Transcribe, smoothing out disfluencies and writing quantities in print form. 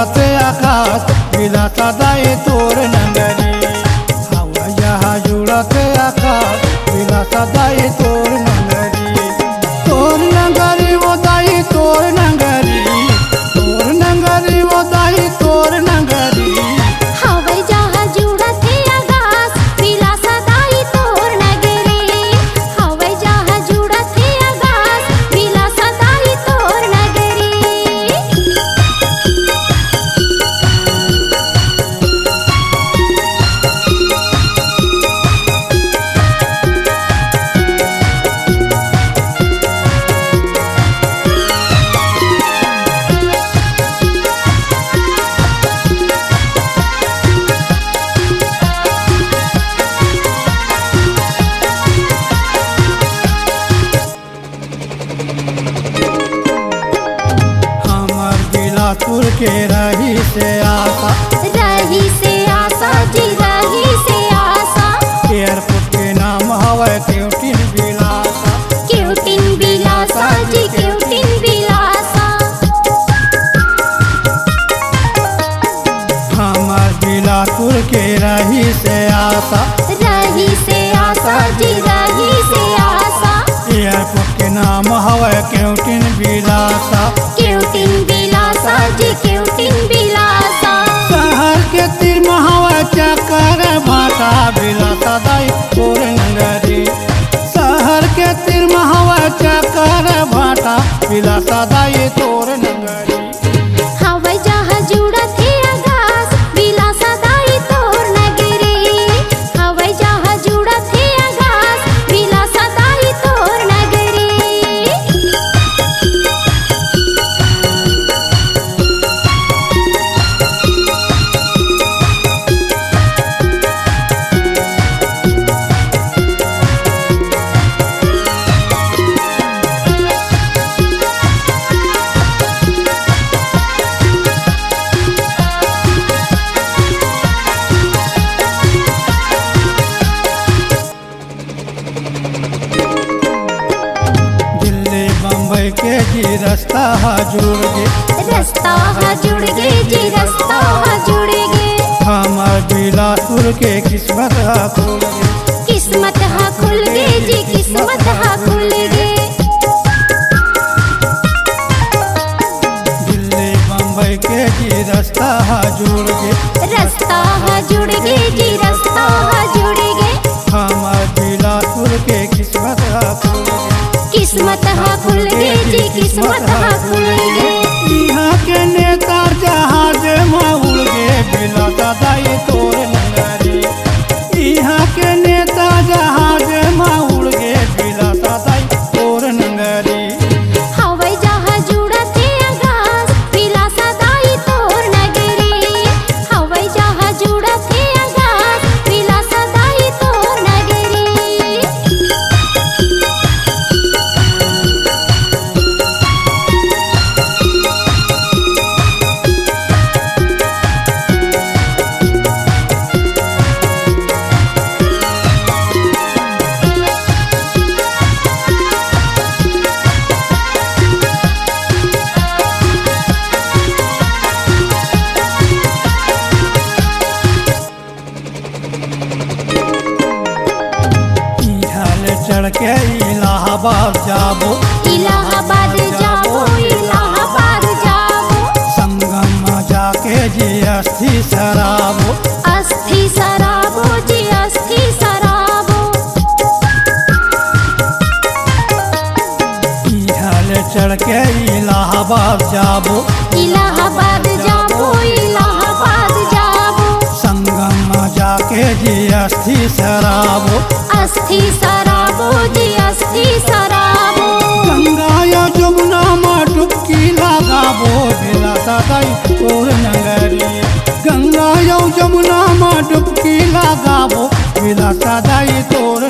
जुड़ते आकाश विलासा दाई तोर नगरी। हवा जहाँ जुड़ते आकाश विलासा दाई तोर नगरी। तोर नगरी वो दाई तोर नगरी, तोर नगरी वो दाई तोर नगरी। हवा जहाँ जुड़ते आकाश विलासा दाई तोर नगरी। हवा जहाँ जुड़ते आकाश विलासा दाई तोर नगरी। हमार बिलासपुर के रही से आशा, रही से आशा जी रही से आशा। एयरपोर्ट के नाम हवा क्यूटिन बिलासा। क्यूटिन बिलासा जी क्यूटिन बिलासा। हमार बिलासपुर के रही से आशा, रही से आशा जी रही से आशा। एयरपोर्ट के नाम हवा क्यूटिन बिलासा। क्यूटिन बिलासा जी क्यूटिन बिलासा। शहर के तीर हवा चक्कर भाटा बिलासा दाई तोर नगरी। शहर के तीर हवा चक्कर भाटा बिलासा दाई तोर नगरी। हवा जहाँ जुड़ते आकाश विलासा दाई तोर नगरी। हवा जहाँ जुड़ते आकाश विलासा दाई तोर नगरी। दिल्ली बम्बई के जी रास्ता जुड़ गे। रास्ता जुड़ गे जी रास्ता जुड़ गे। हमार बिलासपुर के किस्मत खुल गे। किस्मत हा खुल गे जी किस्मत हा खुल गे। दिल्ली बम्बई के जी रास्ता जुड़ गे। रास्ता जुड़ गे जी रास्ता जुड़ गे। हमार बिलासपुर के किस्मत खुल गे। किस्मत हा खुल गे जी किस्मत हा खुल गे। यहाँ के नेता जहाज में उड़ गे बिलासा दाई तोर नगरी। यहाँ के नेता जहाज में उड़ गे बिलासा दाई तोर नगरी। हवा जहाँ जुड़ते आकाश विलासा दाई तोर नगरी। हवा जहाँ जुड़ते आकाश विलासा दाई तोर नगरी। चढ़ के इलाहाबाद जाबो। इलाहाबाद जाबो इलाहाबाद जाबो। संगम में जाके जी अस्थि सराबो। अस्थि सराबो जी अस्थि सराबो। चढ़ के इलाहाबाद जाबो। इलाहाबाद जाबो इलाहाबाद जाबो। संगम में जाके जी अस्थि सराबो। अस्थि सराबो जी अस्थि सराबो। गंगा या जमुना में डुबकी लगाबो बिलासा दाई तोर नगरी। गंगा या जमुना में डुबकी लगाबो बिलासा दाई तोर